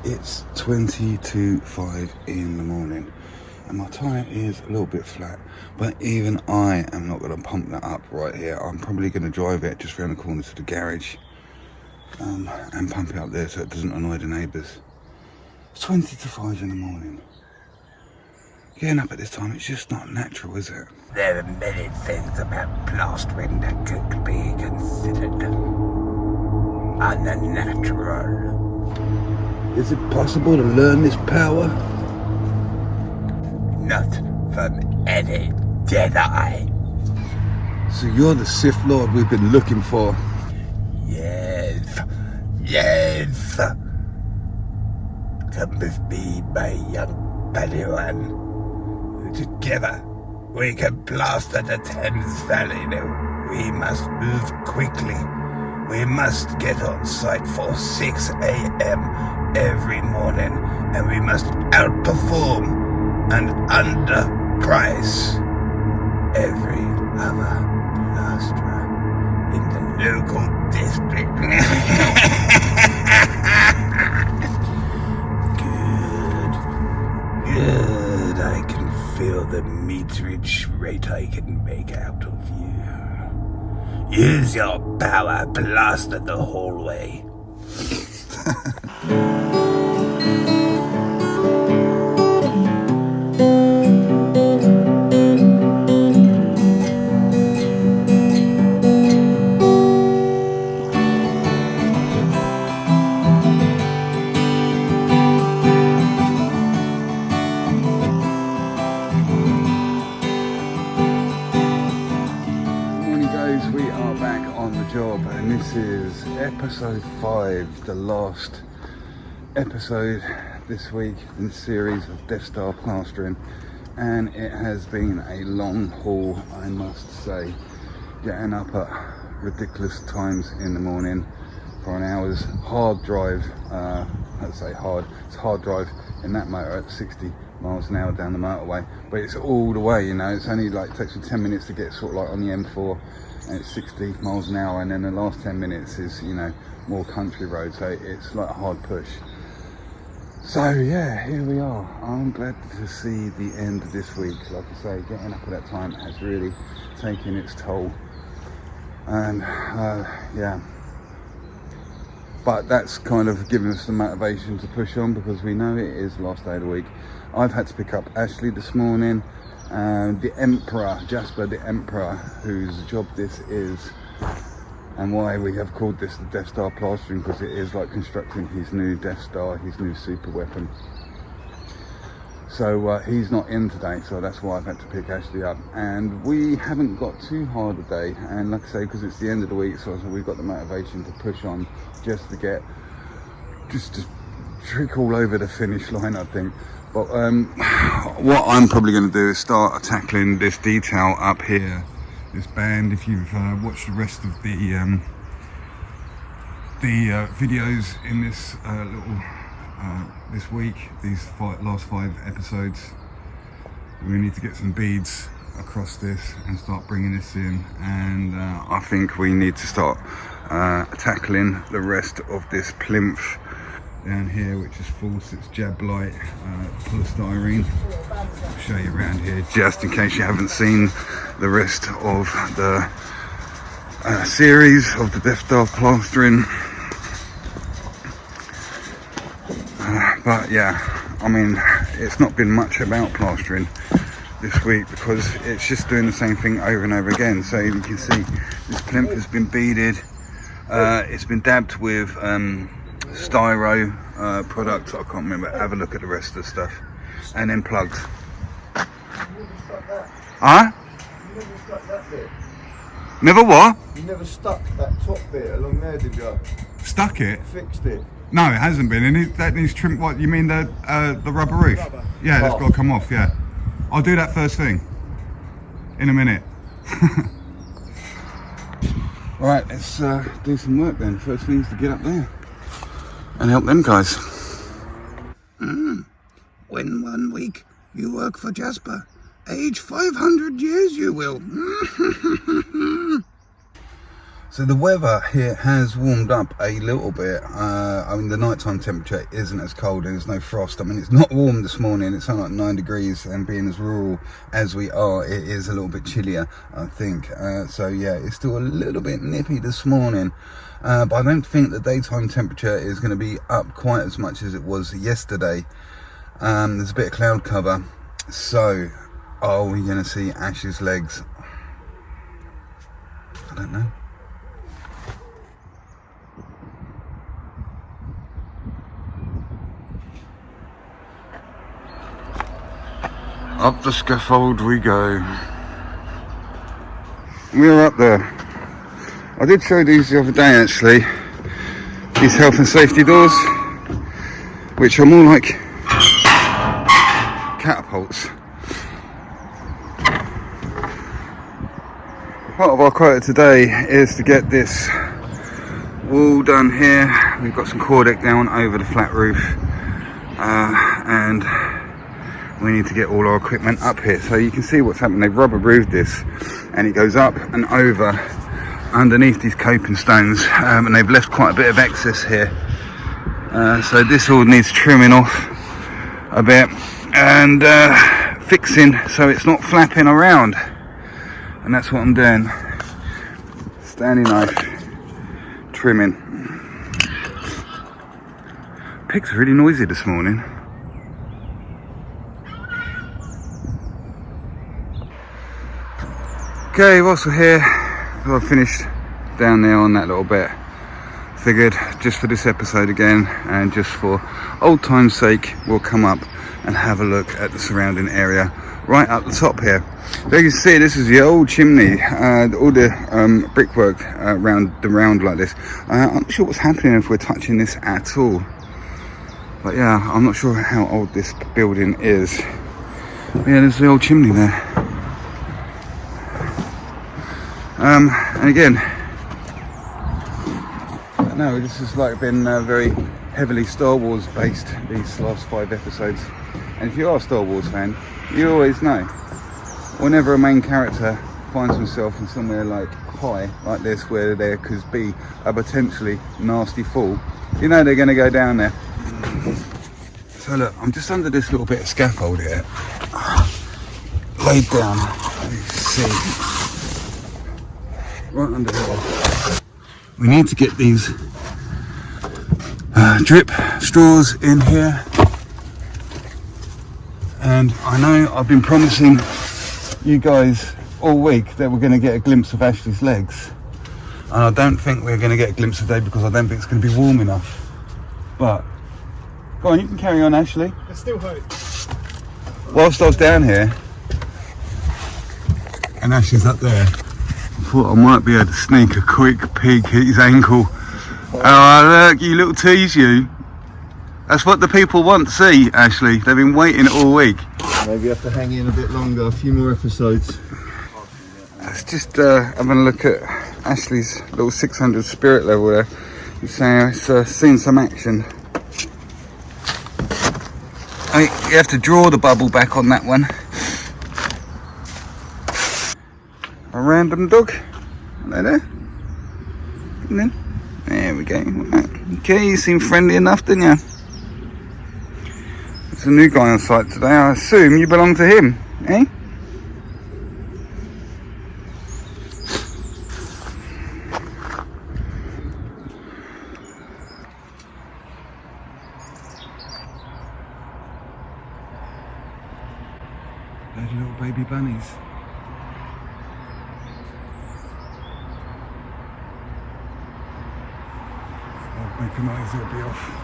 It's 20 to 5 in the morning and my tyre is a little bit flat, but even I am not going to pump that up right here. I'm probably going to drive it just around the corner to the garage and pump it up there so it doesn't annoy the neighbours. It's 20 to 5 in the morning. Getting up at this time, it's just not natural, is it? There are many things about plastering that could be considered unnatural. Is it possible to learn this power? Not from any Jedi. So you're the Sith Lord we've been looking for? Yes. Yes. Come with me, my young Padawan. Together, we can plaster the Thames Valley now. We must move quickly. We must get on site for 6 a.m. every morning, and we must outperform and underprice every other plasterer in the local district. Good. I can feel the meterage rate I can make out of you. Use your power, plaster the hallway. We are back on the job and this is episode 5, the last episode this week in the series of Death Star plastering, and it has been a long haul, I must say, getting up at ridiculous times in the morning for an hour's hard drive. I'd say hard, it's hard drive in that motor at 60 miles an hour down the motorway, but it's all the way, you know. It's only like, it takes me 10 minutes to get sort of like on the M4 and it's 60 miles an hour, and then the last 10 minutes is, you know, more country road, so it's like a hard push. So yeah, here we are. I'm glad to see the end of this week. Like I say, getting up at that time has really taken its toll, and yeah, but that's kind of given us the motivation to push on, because we know it is the last day of the week. I've had to pick up Ashley this morning, the Emperor, Jasper the Emperor, whose job this is, and why we have called this the Death Star plastering, because it is like constructing his new Death Star, his new super weapon. So he's not in today, so that's why I've had to pick Ashley up, and we haven't got too hard a day, and like I say, because it's the end of the week, so we've got the motivation to push on just to get, just to trickle over the finish line, I think. But what I'm probably going to do is start tackling this detail up here, this band. If you've watched the rest of the videos in this this week, these last 5 episodes, we need to get some beads across this and start bringing this in, and I think we need to start tackling the rest of this plinth down here, which is false. It's jab light polystyrene. I'll show you around here just in case you haven't seen the rest of the series of the Death Star plastering. But yeah, I mean, it's not been much about plastering this week because it's just doing the same thing over and over again. So you can see this plinth has been beaded, it's been dabbed with styro products, I can't remember, have a look at the rest of the stuff, and then plugs. Huh? You never stuck that bit. Never what? You never stuck that top bit along there, did you? Stuck it? Fixed it. No, it hasn't been, and that needs trimmed. What, you mean the rubber roof? Rubber. Yeah, that's got to come off, yeah. I'll do that first thing, in a minute. Alright, let's do some work then. First thing is to get up there and help them guys. When 1 week you work for Jasper, age 500 years you will. So the weather here has warmed up a little bit. I mean, the nighttime temperature isn't as cold and there's no frost. I mean, it's not warm this morning. It's only like 9 degrees, and being as rural as we are, it is a little bit chillier, I think. So yeah, it's still a little bit nippy this morning. But I don't think the daytime temperature is going to be up quite as much as it was yesterday. There's a bit of cloud cover. So are we going to see Ash's legs? I don't know. Up the scaffold we go. We're up there. I did show these the other day actually. These health and safety doors, which are more like catapults. Part of our quota today is to get this wall done here. We've got some core deck down over the flat roof, and we need to get all our equipment up here. So you can see what's happening. They've rubber roofed this, and it goes up and over underneath these coping stones, and they've left quite a bit of excess here. So this all needs trimming off a bit and fixing so it's not flapping around. And that's what I'm doing. Stanley knife, trimming. Pigs are really noisy this morning. Okay, whilst we're here, I've finished down there on that little bit. Figured just for this episode again, and just for old time's sake, we'll come up and have a look at the surrounding area right up the top here. So you can see this is the old chimney, all the brickwork around the round like this. I'm not sure what's happening if we're touching this at all. But yeah, I'm not sure how old this building is. But yeah, there's the old chimney there. And again, I don't know, this has like been very heavily Star Wars based, these last 5 episodes. And if you are a Star Wars fan, you always know, whenever a main character finds himself in somewhere like high, like this, where there could be a potentially nasty fall, you know they're going to go down there. So look, I'm just under this little bit of scaffold here, laid down, you see, right under here. We need to get these drip straws in here. And I know I've been promising you guys all week that we're going to get a glimpse of Ashley's legs. And I don't think we're going to get a glimpse today because I don't think it's going to be warm enough. But, go on, you can carry on, Ashley. It still hurts. Whilst I was down here, and Ashley's up there, I thought I might be able to sneak a quick peek at his ankle. Oh, look, you little tease you. That's what the people want to see, Ashley. They've been waiting all week. Maybe have to hang in a bit longer, a few more episodes. Let's just having a look at Ashley's little 600 spirit level there. He's saying it's seen some action. I mean, you have to draw the bubble back on that one. A random dog. Hello there. Come in. There we go. Right. Okay, you seem friendly enough, didn't you? There's a new guy on site today. I assume you belong to him, eh? Those little baby bunnies. I'll make a noise, it'll be off.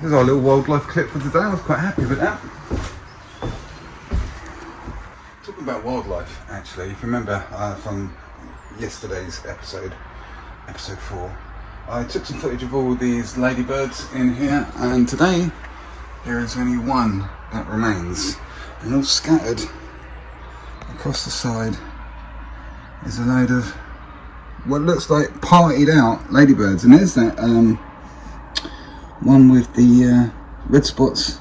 Here's our little wildlife clip for today. I was quite happy with that. Talking about wildlife, actually, if you remember from yesterday's episode 4, I took some footage of all these ladybirds in here, and today there is only one that remains, and all scattered across the side is a load of what looks like partied out ladybirds. And there's that one with the red spots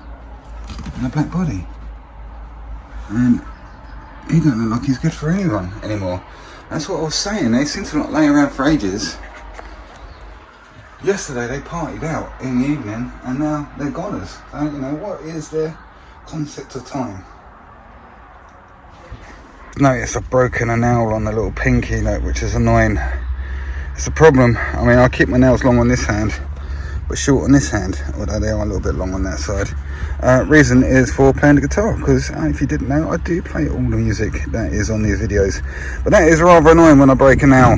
and a black body, and he don't look like he's good for anyone anymore. That's what I was saying, they seem to not lay around for ages. Yesterday they partied out in the evening and now they're goners. I don't know, what is their concept of time? Notice I've broken a nail on the little pinky note, which is annoying. It's a problem. I mean, I keep my nails long on this hand but short on this hand, although they are a little bit long on that side. Reason is for playing the guitar, because if you didn't know, I do play all the music that is on these videos, but that is rather annoying when I break a nail.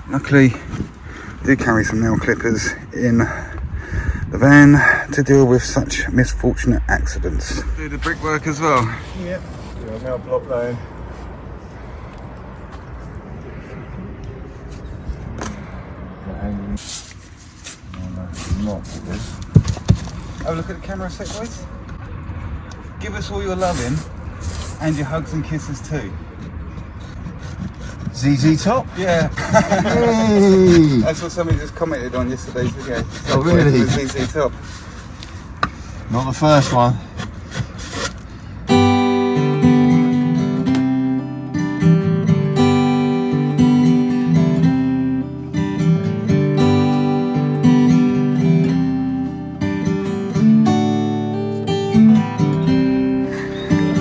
Luckily I do carry some nail clippers in the van to deal with such misfortunate accidents. Do the brickwork as well? Yep. Yeah, nail block laying. Have a look at the camera a sec, boys. Give us all your loving and your hugs and kisses too. ZZ Top? Yeah. Hey. That's what somebody just commented on yesterday's video. Oh really? ZZ Top. Not the first one.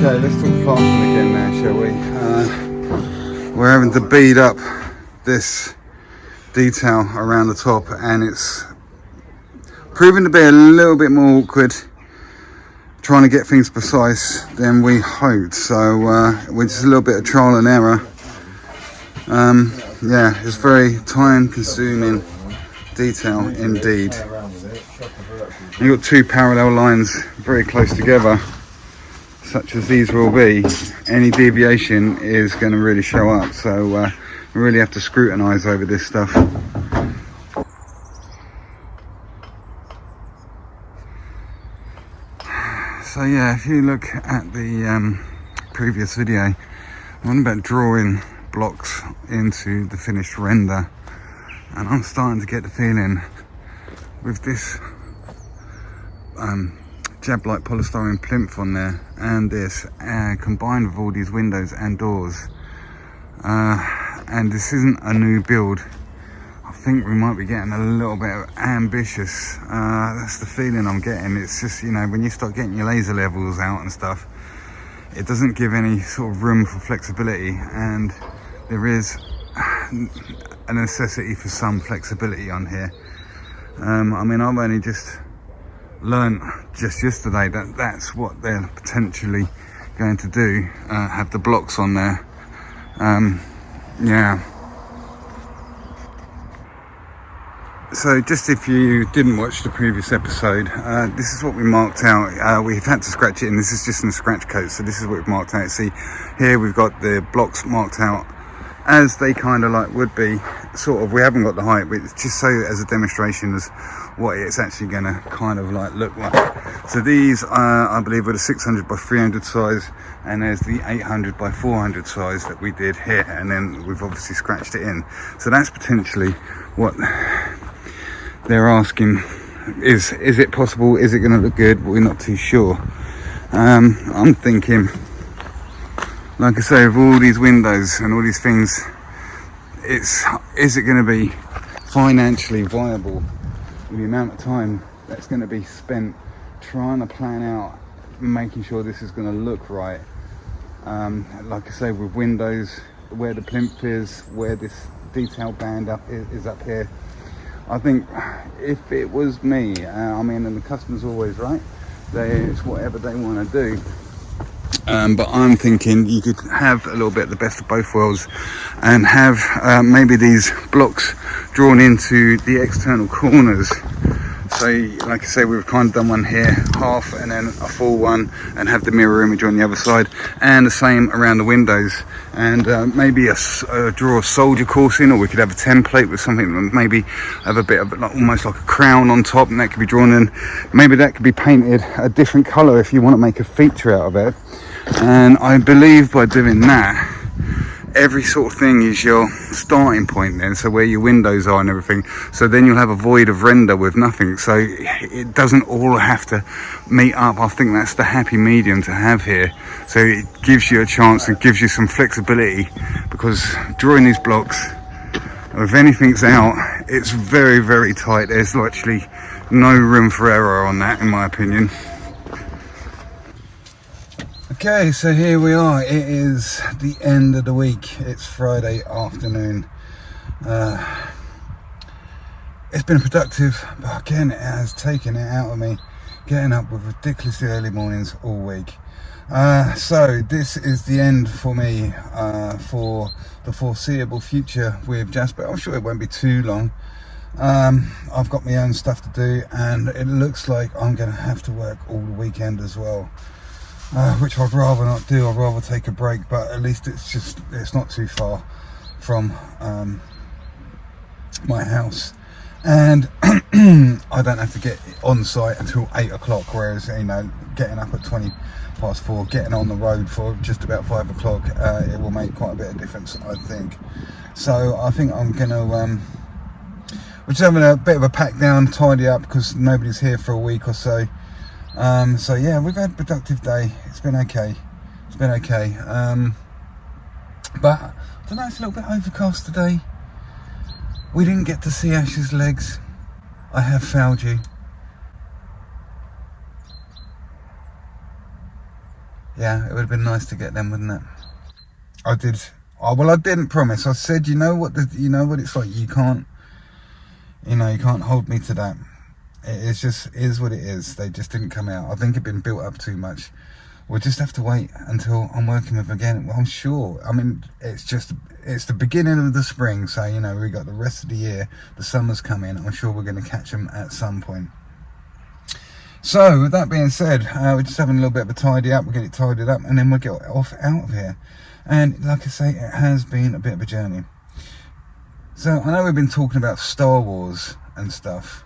Okay, let's talk plastering again now, shall we? We're having to bead up this detail around the top, and it's proving to be a little bit more awkward trying to get things precise than we hoped. So we're just a little bit of trial and error. Yeah, it's very time consuming detail indeed. You've got two parallel lines very close together, such as these will be. Any deviation is going to really show up, so we really have to scrutinize over this stuff. So yeah, if you look at the previous video, I'm about drawing blocks into the finished render, and I'm starting to get the feeling with this jab-like polystyrene plinth on there and this combined with all these windows and doors, and this isn't a new build, I think we might be getting a little bit ambitious. That's the feeling I'm getting. It's just, you know, when you start getting your laser levels out and stuff, it doesn't give any sort of room for flexibility, and there is a necessity for some flexibility on here. I mean, I've only just learned just yesterday that that's what they're potentially going to do, have the blocks on there. Yeah, so just if you didn't watch the previous episode, this is what we marked out. We've had to scratch it, and this is just in the scratch coat, so this is what we've marked out. See here, we've got the blocks marked out as they kind of like would be, sort of. We haven't got the height, but it's just so as a demonstration as what it's actually going to kind of like look like. So these I believe are the 600 by 300 size, and there's the 800 by 400 size that we did here, and then we've obviously scratched it in. So that's potentially what they're asking. Is it possible? Is it going to look good? We're not too sure. I'm thinking, like I say, with all these windows and all these things, is it going to be financially viable with the amount of time that's going to be spent trying to plan out making sure this is going to look right? Like I say, with windows, where the plinth is, where this detail band up is up here, I think if it was me, I mean, and the customer's always right, it's whatever they want to do. But I'm thinking you could have a little bit of the best of both worlds and have maybe these blocks drawn into the external corners, So like I say, we've kind of done one here, half, and then a full one, and have the mirror image on the other side, and the same around the windows. And maybe draw a soldier coursing, or we could have a template with something that maybe have a bit of like, almost like a crown on top, and that could be drawn in. Maybe that could be painted a different colour if you want to make a feature out of it. And I believe by doing that, every sort of thing is your starting point then, so where your windows are and everything, so then you'll have a void of render with nothing, so it doesn't all have to meet up. I think that's the happy medium to have here, so it gives you a chance and gives you some flexibility, because drawing these blocks, if anything's out, it's very, very tight. There's literally no room for error on that, in my opinion. Okay, so here we are. It is the end of the week. It's Friday afternoon. It's been productive, but again, it has taken it out of me, getting up with ridiculously early mornings all week. So this is the end for me for the foreseeable future with Jasper. I'm sure it won't be too long. I've got my own stuff to do, and it looks like I'm going to have to work all the weekend as well. Which I'd rather not do. I'd rather take a break, but at least it's not too far from my house, and I don't have to get on site until 8 o'clock, whereas, you know, getting up at 4:20, getting on the road for just about 5 o'clock, it will make quite a bit of difference, I think. So I think I'm gonna we're just having a bit of a pack down, tidy up, because nobody's here for a week or so. So yeah, we've had a productive day. It's been okay. But I don't know, it's a little bit overcast today. We didn't get to see Ash's legs. I have failed you. Yeah, it would have been nice to get them, wouldn't it? I did. Oh, well, I didn't promise. I said, you know what it's like. You can't hold me to that. It is what it is. They just didn't come out. I think it'd been built up too much. We'll just have to wait until I'm working with them again. Well, I'm sure. I mean, it's the beginning of the spring, so, you know, we got the rest of the year. The summer's coming. I'm sure we're going to catch them at some point. So, with that being said, we're just having a little bit of a tidy up. We'll get it tidied up, and then we'll get off out of here. And like I say, it has been a bit of a journey. So, I know we've been talking about Star Wars and stuff,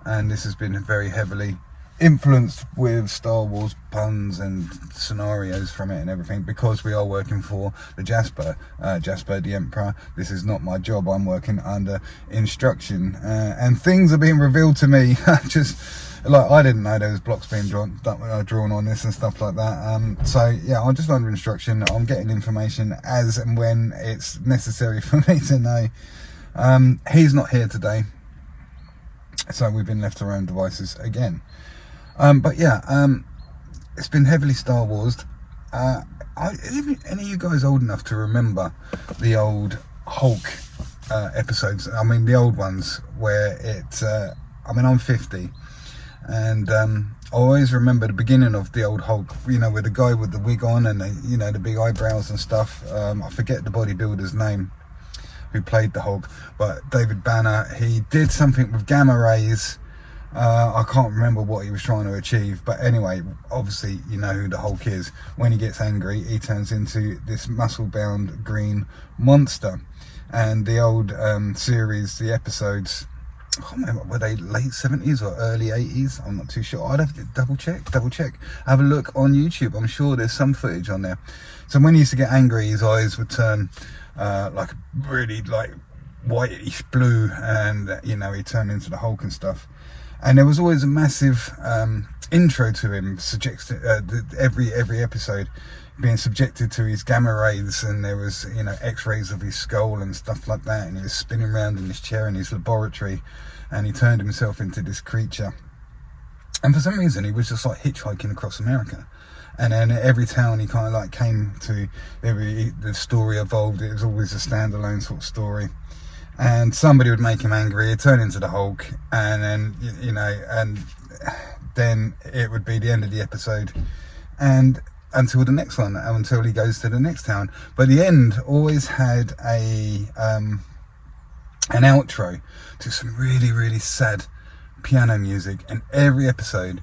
and this has been very heavily influenced with Star Wars puns and scenarios from it and everything, because we are working for the Jasper the Emperor. This is not my job. I'm working under instruction, and things are being revealed to me. Just like, I didn't know there was blocks being drawn on this and stuff like that. So yeah, I'm just under instruction. I'm getting information as and when it's necessary for me to know. He's not here today, so we've been left to our own devices again. But yeah, it's been heavily Star Wars. Any of you guys old enough to remember the old Hulk episodes? I mean, the old ones where I'm 50, and I always remember the beginning of the old Hulk, you know, with the guy with the wig on and the big eyebrows and stuff. I forget the bodybuilder's name who played the Hulk, but David Banner, he did something with gamma rays. I can't remember what he was trying to achieve, but anyway, obviously you know who the Hulk is. When he gets angry, he turns into this muscle-bound green monster. And the old series, the episodes, I can't remember, were they late 70s or early 80s? I'm not too sure. I'd have to double check. Have a look on YouTube. I'm sure there's some footage on there. So when he used to get angry, his eyes would turn like really like whitish blue, and he'd turn into the Hulk and stuff. And there was always a massive intro to him, every episode being subjected to his gamma rays, and there was x-rays of his skull and stuff like that, and he was spinning around in his chair in his laboratory, and he turned himself into this creature. And for some reason he was just like hitchhiking across America, and then every town he kind of like came to, the story evolved. It was always a standalone sort of story. And somebody would make him angry, he'd turn into the Hulk, and then and then it would be the end of the episode, and until the next one, until he goes to the next town. But the end always had an outro to some really, really sad piano music, and every episode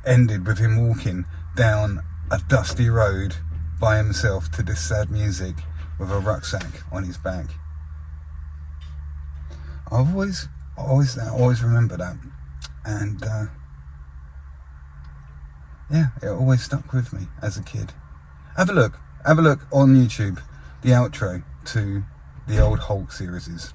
ended with him walking down a dusty road by himself to this sad music with a rucksack on his back. I've always remember that, and yeah, it always stuck with me as a kid. Have a look on YouTube, the outro to the old Hulk series.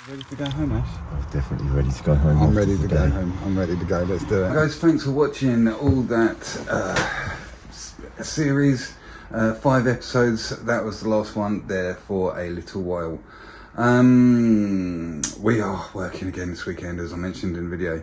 Ready to go home, Ash? I'm definitely ready to go home. I'm ready to go home. I'm ready to go. Let's do it. Guys, thanks for watching all that series. 5 episodes. That was the last one there for a little while. We are working again this weekend, as I mentioned in the video.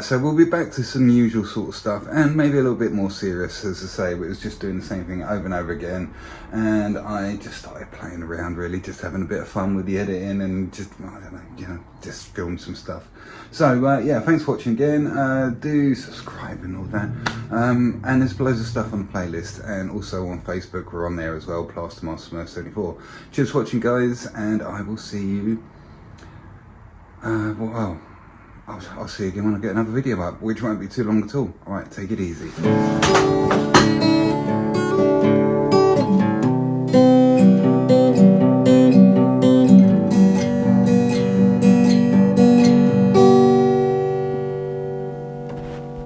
So we'll be back to some usual sort of stuff, and maybe a little bit more serious, as I say. But it was just doing the same thing over and over again, and I just started playing around, really, just having a bit of fun with the editing, and just, I don't know, you know, just film some stuff. So yeah, thanks for watching again. Do subscribe and all that. And there's loads of stuff on the playlist, and also on Facebook. We're on there as well, PlasterMaster74. Cheers for watching, guys, and I will see you. Well, I'll see you again when I get another video up, which won't be too long at all. All right, take it easy.